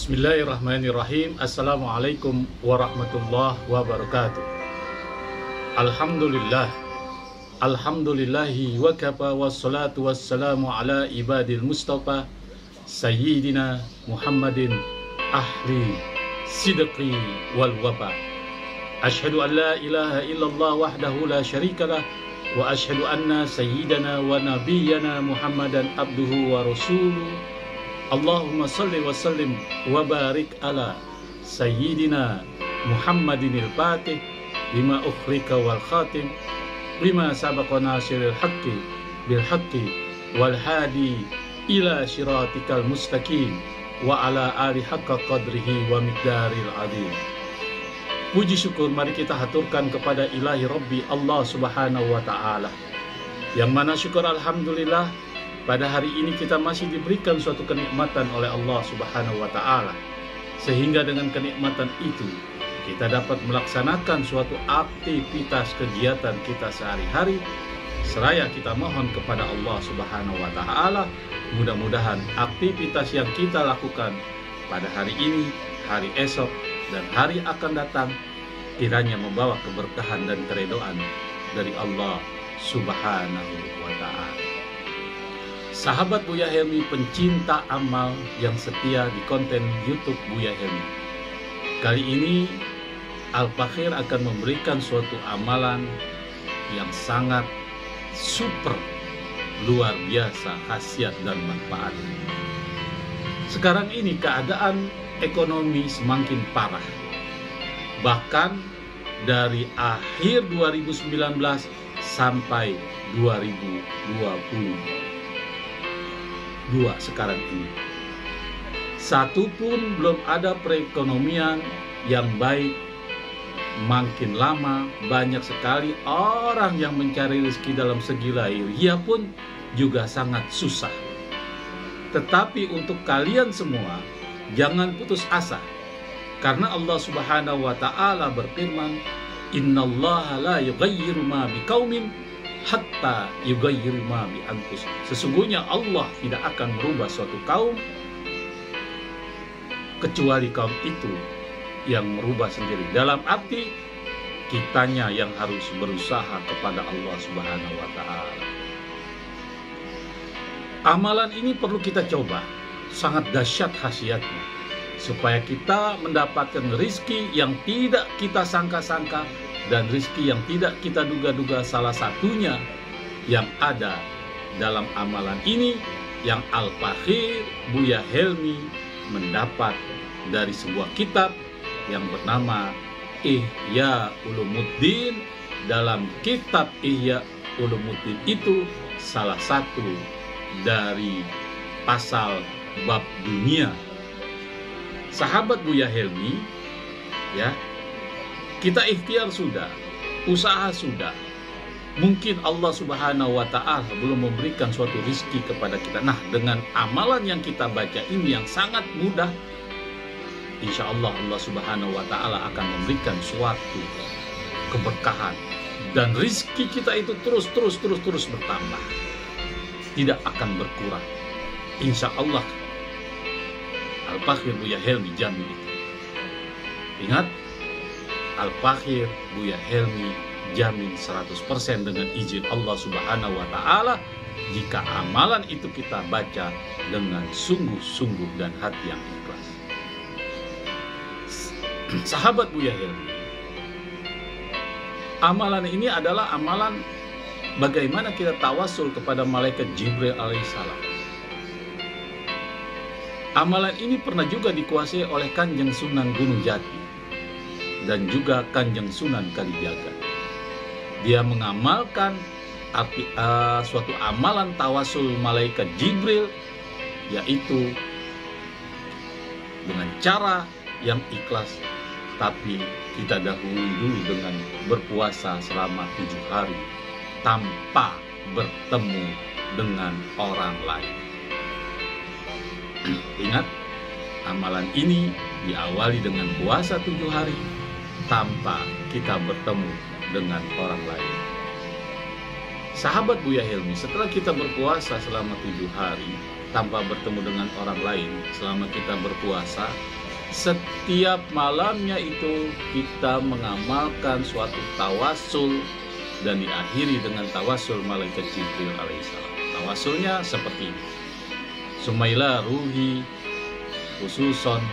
Bismillahirrahmanirrahim. Assalamualaikum warahmatullahi wabarakatuh. Alhamdulillah. Alhamdulillahi wa kafa wassalatu wassalamu ala ibadil mustafa Sayyidina Muhammadin ahli sidqi wal wafa. Ashhadu an la ilaha illallah wahdahu la syarikalah wa ashhadu anna sayyidana wa nabiyyana Muhammadan abduhu wa rasuluh. Allahumma salli wa sallim wa barik ala Sayyidina Muhammadinil Fatih lima ukhrika wal khatim lima sabaqa nasiril haqqi bil haqqi wal hadi ila syiratikal mustaqim wa ala ali haqqa qadrihi wa miqdaril azim. Puji syukur mari kita haturkan kepada Ilahi Rabbi Allah Subhanahu wa ta'ala, yang mana syukur alhamdulillah pada hari ini kita masih diberikan suatu kenikmatan oleh Allah Subhanahu wa ta'ala, sehingga dengan kenikmatan itu kita dapat melaksanakan suatu aktivitas kegiatan kita sehari-hari. Seraya kita mohon kepada Allah Subhanahu wa ta'ala, mudah-mudahan aktivitas yang kita lakukan pada hari ini, hari esok, dan hari akan datang kiranya membawa keberkahan dan keridhaan dari Allah Subhanahu wa ta'ala. Sahabat Buya Helmi, pencinta amal yang setia di konten YouTube Buya Helmi, kali ini Al-Fakhir akan memberikan suatu amalan yang sangat super, luar biasa khasiat dan manfaat. Sekarang ini keadaan ekonomi semakin parah. Bahkan dari akhir 2019 sampai 2022 sekarang ini, satu pun belum ada perekonomian yang baik. Makin lama banyak sekali orang yang mencari rezeki dalam segi lahiriah pun juga sangat susah. Tetapi untuk kalian semua, jangan putus asa, karena Allah Subhanahu wa ta'ala berfirman, innallaha la yughayyiru ma biqaumin hatta yughayyiru ma bi anfusihim. Sesungguhnya Allah tidak akan merubah suatu kaum kecuali kaum itu yang merubah sendiri. Dalam arti kitanya yang harus berusaha kepada Allah Subhanahu wa ta'ala. Amalan ini perlu kita coba, sangat dahsyat khasiatnya, supaya kita mendapatkan rizki yang tidak kita sangka-sangka dan rizki yang tidak kita duga-duga. Salah satunya yang ada dalam amalan ini yang Al-Fakhir Buya Helmi mendapat dari sebuah kitab yang bernama Ihya Ulumuddin. Dalam kitab Ihya Ulumuddin itu salah satu dari pasal bab dunia. Sahabat Buya Helmi, ya, kita ikhtiar sudah, usaha sudah. Mungkin Allah Subhanahu wa ta'ala belum memberikan suatu rizki kepada kita. Nah, dengan amalan yang kita baca ini yang sangat mudah, insya Allah Allah Subhanahu wa ta'ala akan memberikan suatu keberkahan, dan rizki kita itu terus bertambah, tidak akan berkurang. Insya Allah Al-Fakhir Buya Helmi jamin itu. Ingat, Al-Fakhir Buya Helmi jamin 100% dengan izin Allah Subhanahu wa ta'ala, jika amalan itu kita baca dengan sungguh-sungguh dan hati yang ikhlas. Sahabat Buya Helmi, amalan ini adalah amalan bagaimana kita tawasul kepada malaikat Jibril alaihissalam. Amalan ini pernah juga dikuasai oleh Kanjeng Sunan Gunung Jati dan juga Kanjeng Sunan Kalijaga. Dia mengamalkan suatu amalan tawasul malaikat Jibril, yaitu dengan cara yang ikhlas. Tapi kita dahului dulu dengan berpuasa selama 7 hari tanpa bertemu dengan orang lain. Ingat, amalan ini diawali dengan puasa 7 hari tanpa kita bertemu dengan orang lain. Sahabat Buya Helmi, setelah kita berpuasa selama 7 hari, tanpa bertemu dengan orang lain selama kita berpuasa, setiap malamnya itu kita mengamalkan suatu tawasul dan diakhiri dengan tawasul malaikat Jibril alaihissalam. Tawasulnya seperti ini: Sumaila ruhi khususon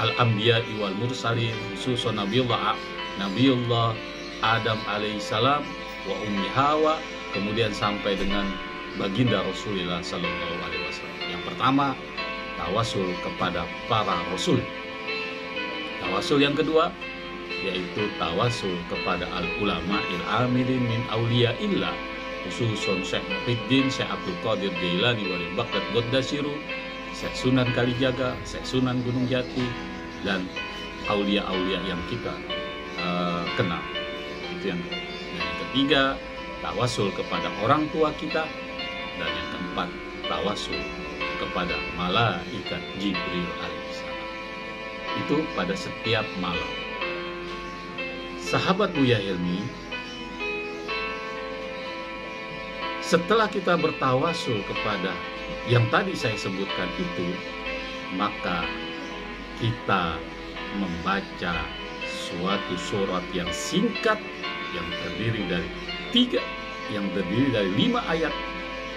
al-anbiya wal mursalin, khususon Nabiullah Adam alaihissalam wa ummi Hawa, kemudian sampai dengan baginda Rasulullah sallallahu alaihi wasallam. Yang pertama, tawasul kepada para rasul. Tawasul yang kedua yaitu tawasul kepada al-ulama il-amilin min awliya illah, khususon Syekh Muhyiddin, Syekh Abdul Qadir Jailani wali Baghdad Goddasiru, Syekh Sunan Kalijaga, Syekh Sunan Gunung Jati, dan aulia-aulia yang kita kenal. Itu yang ketiga, tawasul kepada orang tua kita, dan yang keempat, tawasul kepada malaikat Jibril alaihissalam. Itu pada setiap malam. Sahabat Buya Hilmi, setelah kita bertawasul kepada yang tadi saya sebutkan itu, maka kita membaca suatu surat yang singkat yang terdiri dari 5 ayat,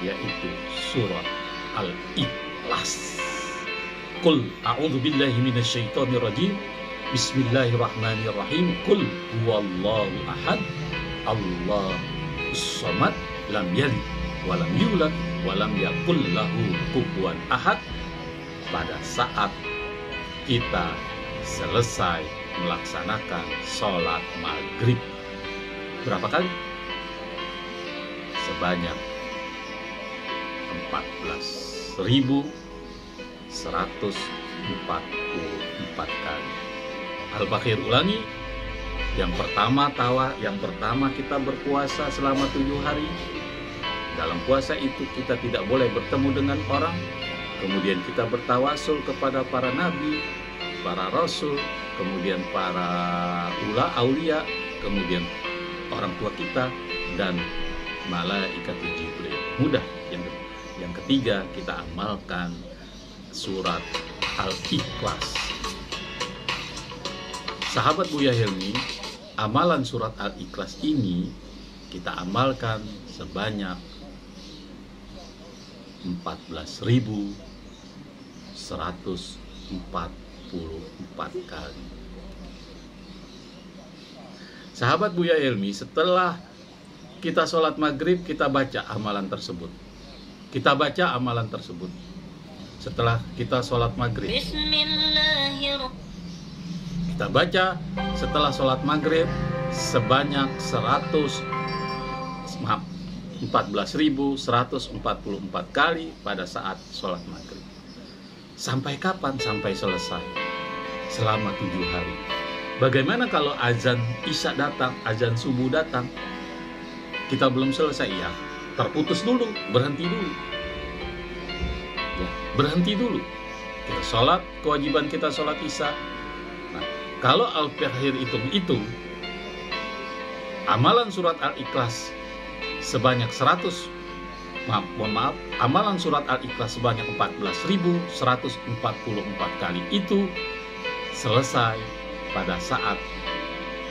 yaitu surat Al-Ikhlas. Qul a'udzu billahi minasyaitonir rajim. Bismillahirrahmanirrahim. Qul huwallahu ahad, Allahus samad, lam yalid wa lam yulad wa lam yakul lahu kufuwan ahad. Pada saat kita selesai melaksanakan sholat maghrib, berapa kali? Sebanyak 14.144 kali. Al-Baqir ulangi. Yang pertama kita berpuasa selama 7 hari. Dalam puasa itu kita tidak boleh bertemu dengan orang. Kemudian kita bertawasul kepada para nabi, para rasul, kemudian para aulia, kemudian orang tua kita, dan malaikat Jibril. Mudah. Yang ketiga, kita amalkan surat Al-Ikhlas. Sahabat Buya Hilmi, amalan surat Al-Ikhlas ini kita amalkan sebanyak 14.144 kali. Sahabat Buya Hilmi, setelah kita sholat maghrib, kita baca amalan tersebut. Setelah kita sholat maghrib, kita baca setelah sholat maghrib sebanyak 14.144 kali pada saat sholat maghrib. Sampai kapan? Sampai selesai. Selama 7 hari. Bagaimana kalau azan isya datang, azan subuh datang, kita belum selesai? Ya, terputus dulu, berhenti dulu. Ya, berhenti dulu. Kita sholat, kewajiban kita sholat isya. Nah, kalau Al-Fahir itu amalan surat Al-Ikhlas sebanyak amalan surat Al-Ikhlas sebanyak 14.144 kali itu selesai pada saat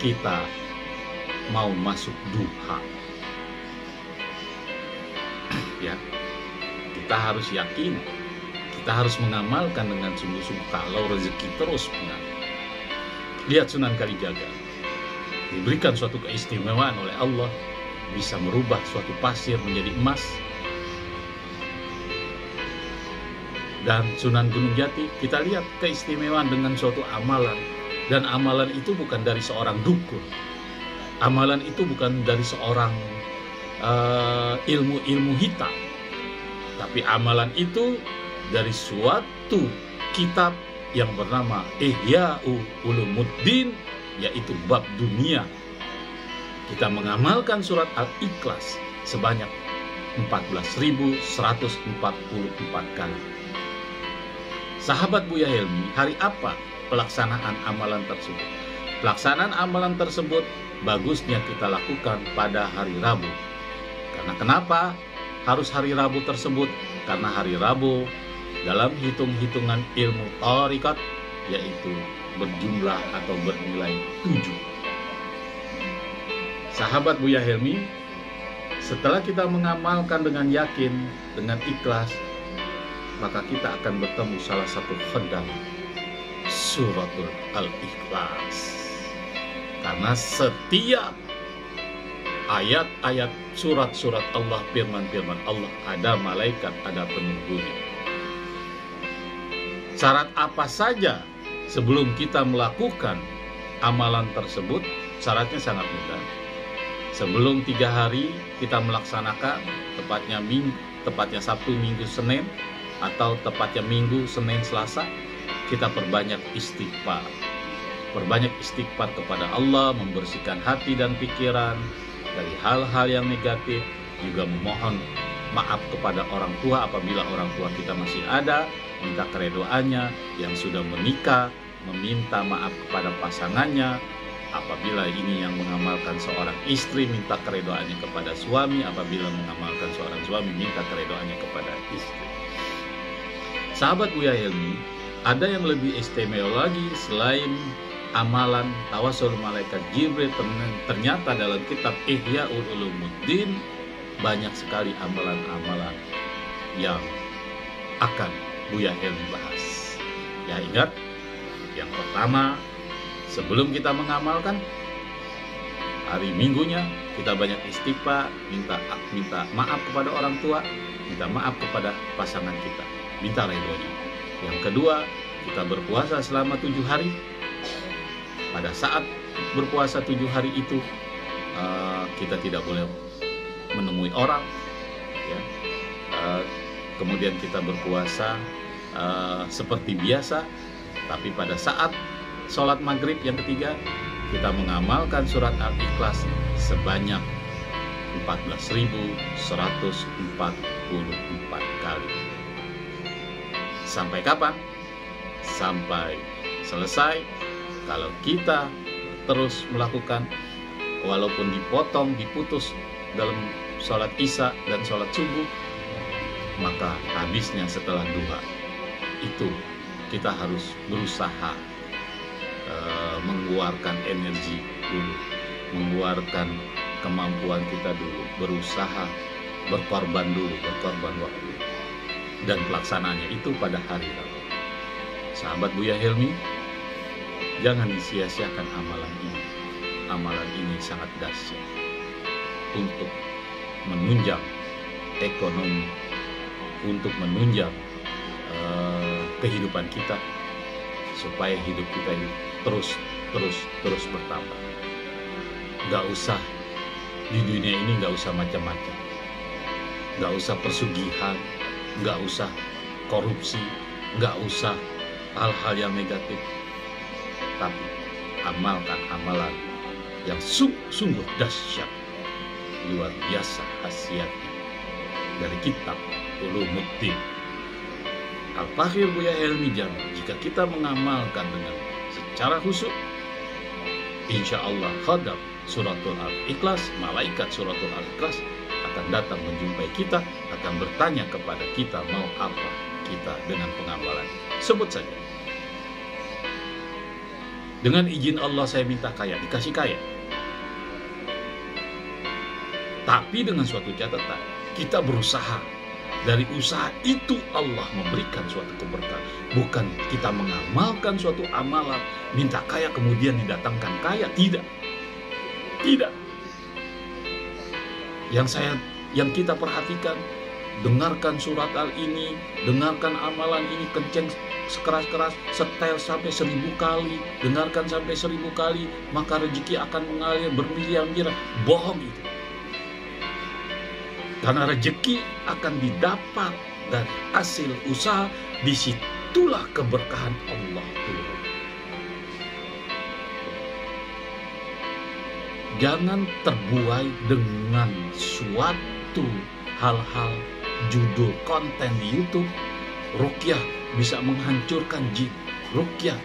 kita mau masuk duha. Ya, kita harus yakin, kita harus mengamalkan dengan sungguh-sungguh kalau rezeki terus mengalir. Lihat Sunan Kalijaga, diberikan suatu keistimewaan oleh Allah, bisa merubah suatu pasir menjadi emas. Dan Sunan Gunung Jati, kita lihat keistimewaan dengan suatu amalan. Dan amalan itu bukan dari seorang dukun, amalan itu bukan dari seorang ilmu hitam, tapi amalan itu dari suatu kitab yang bernama Ihya'u Ulumuddin, yaitu bab dunia. Kita mengamalkan surat Al-Ikhlas sebanyak 14.144 kali. Sahabat Buya Hilmi, hari apa pelaksanaan amalan tersebut? Pelaksanaan amalan tersebut bagusnya kita lakukan pada hari Rabu. Karena kenapa? harus hari Rabu tersebut? Karena hari Rabu dalam hitung-hitungan ilmu thariqat yaitu berjumlah atau bernilai 7. Sahabat Buya Helmi, setelah kita mengamalkan dengan yakin, dengan ikhlas, maka kita akan bertemu salah satu khodam suratul Al-Ikhlas. Karena setiap ayat-ayat surat-surat Allah, firman-firman Allah, ada malaikat, ada penunggunya. Syarat apa saja sebelum kita melakukan amalan tersebut? Syaratnya sangat mudah. Sebelum 3 hari kita melaksanakan, tepatnya Sabtu, Minggu, Senin, atau tepatnya Minggu, Senin, Selasa, kita perbanyak istighfar. Perbanyak istighfar kepada Allah, membersihkan hati dan pikiran dari hal-hal yang negatif, juga memohon maaf kepada orang tua apabila orang tua kita masih ada, minta keredoannya. Yang sudah menikah, meminta maaf kepada pasangannya. Apabila ini yang mengamalkan seorang istri, minta keredoannya kepada suami. Apabila mengamalkan seorang suami, minta keredoannya kepada istri. Sahabat Buya Helmi, ada yang lebih istimewa lagi selain amalan tawasul malaikat Jibril. Ternyata dalam kitab Ihya Ulumuddin banyak sekali amalan-amalan yang akan Buya Helmi bahas. Ya, ingat, yang pertama, sebelum kita mengamalkan, hari Minggunya kita banyak istighfar, minta maaf kepada orang tua, minta maaf kepada pasangan kita, minta ridhonya. Yang kedua, kita berpuasa selama 7 hari. Pada saat berpuasa 7 hari itu, kita tidak boleh menemui orang, ya. Kemudian kita berpuasa seperti biasa, tapi pada saat sholat maghrib yang ketiga, kita mengamalkan surat Al-Ikhlas sebanyak 14.144 kali. Sampai kapan? Sampai selesai. Kalau kita terus melakukan, walaupun dipotong, diputus dalam sholat isya dan sholat subuh, maka habisnya setelah duha. Itu kita harus berusaha mengeluarkan energi dulu, mengeluarkan kemampuan kita dulu, berusaha berkorban dulu, berkorban waktu, dan pelaksanaannya itu pada hari Rabu. Sahabat Buya Helmi, jangan disia-siakan amalan ini. Amalan ini sangat dahsyat untuk menunjang ekonomi, untuk menunjang kehidupan kita, supaya hidup kita ini terus bertambah. Gak usah di dunia ini, gak usah macam-macam, gak usah persugihan, gak usah korupsi, gak usah hal-hal yang negatif, tapi amalkan amalan yang sungguh dahsyat, luar biasa khasiatnya, dari kitab Ulumuddin. Al-Fakhir Buya Helmi Jamil, jika kita mengamalkan dengan secara khusyuk, insya Allah khadam suratul Al-Ikhlas, malaikat suratul Al-Ikhlas akan datang menjumpai kita, akan bertanya kepada kita mau apa kita dengan pengamalan. Sebut saja, dengan izin Allah saya minta kaya, dikasih kaya. Tapi dengan suatu catatan, kita berusaha. Dari usaha itu Allah memberikan suatu keberkahan. Bukan kita mengamalkan suatu amalan, minta kaya kemudian didatangkan kaya. Tidak. Tidak. Yang kita perhatikan, dengarkan surat al ini, dengarkan amalan ini kenceng sekeras-keras, setel sampai 1000 kali, dengarkan sampai 1000 kali, maka rezeki akan mengalir bermiliar-miliar. Bohong itu. Karena rezeki akan didapat dari hasil usaha, disitulah keberkahan Allah turun. Jangan terbuai dengan suatu hal-hal judul konten di YouTube. Ruqyah bisa menghancurkan jin. Ruqyah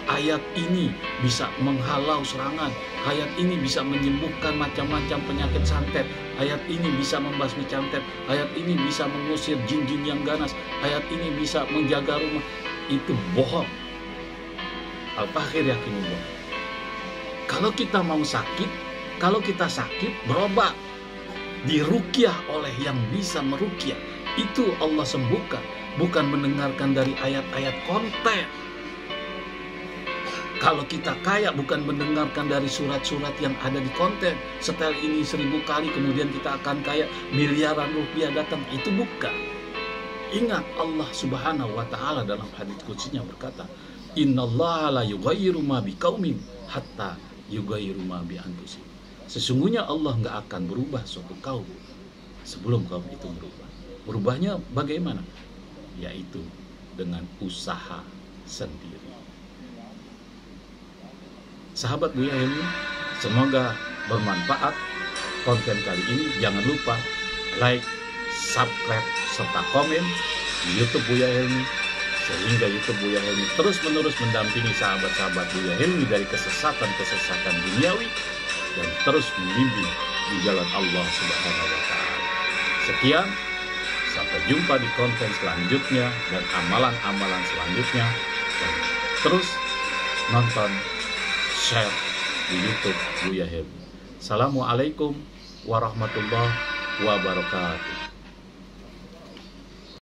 ayat ini bisa menghalau serangan, ayat ini bisa menyembuhkan macam-macam penyakit santet, ayat ini bisa membasmi santet, ayat ini bisa mengusir jin-jin yang ganas, ayat ini bisa menjaga rumah. Itu bohong. Al-Fakir yakini bohong. Kalau kita mau sakit, kalau kita sakit, berobat, diruqyah oleh yang bisa meruqyah. Itu Allah sembuhkan, bukan mendengarkan dari ayat-ayat konten. Kalau kita kaya, bukan mendengarkan dari surat-surat yang ada di konten. Setel ini 1000 kali, kemudian kita akan kaya, miliaran rupiah datang. Itu bukan. Ingat, Allah Subhanahu wa Ta'ala dalam hadits qudsinya berkata, Innallaha la yughayyiru ma biqaumin hatta yughayyiru ma bi anfusihim. Sesungguhnya Allah nggak akan berubah suatu kaum sebelum kaum itu berubah. Berubahnya bagaimana? Yaitu dengan usaha sendiri. Sahabat Buya Helmi, semoga bermanfaat konten kali ini. Jangan lupa like, subscribe, serta komen di YouTube Buya Helmi, sehingga YouTube Buya Helmi terus-menerus mendampingi sahabat-sahabat Buya Helmi dari kesesatan-kesesatan duniawi dan terus membimbing di jalan Allah Subhanahu wa Ta'ala. Sekian, sampai jumpa di konten selanjutnya dan amalan-amalan selanjutnya. Dan terus nonton, share di YouTube Buya Helmi. Assalamualaikum warahmatullahi wabarakatuh.